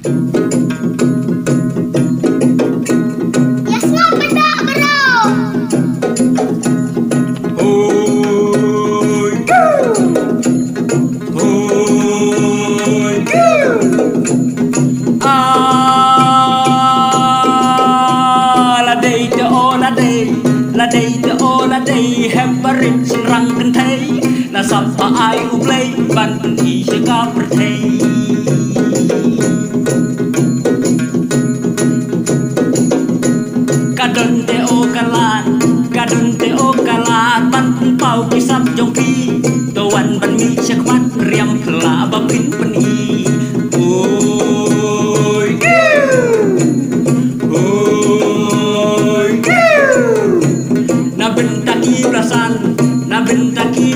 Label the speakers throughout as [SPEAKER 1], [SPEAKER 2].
[SPEAKER 1] Yasma benda bro.
[SPEAKER 2] Oi, oi, la day the oh la day, la day the oh la day, have a rich răng kinh thấy, là sắp phá ai u play, ban kinh ý sẽ có bật thấy. Kadon te o kalan, kadon te o kalan, ban pau kisap jong pi, tuan ban mi syakmat riam pela babin peni. Oi, oi, na bentaki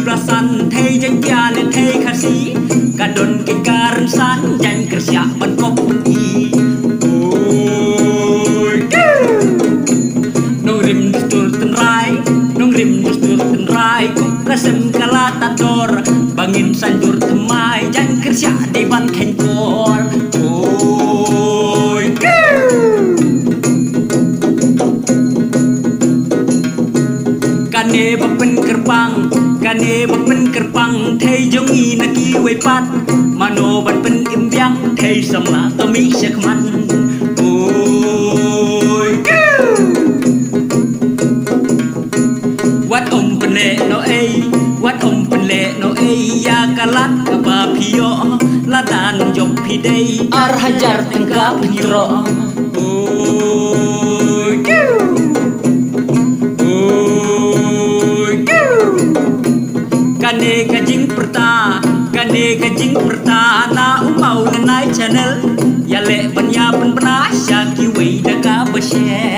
[SPEAKER 2] belasan, thay jeng kia ne thay kasi, kadon ke karan san, jang kerja ban kop peni. Rim dustur tenrai Rasem kalatador Bangin sanjur temai Jangan kerja di ban kenkor Oi Kane bapen kerpang Thei jongi naki wepat Mano ban pen imbiang Thei sama kami syakman Wat pen le no ya kalat ka ba pio ladan job pidei ar hajar tengka piro oi kane kajing perta na umau nganai channel ya le banya pen bana sya ki wei da ka ba share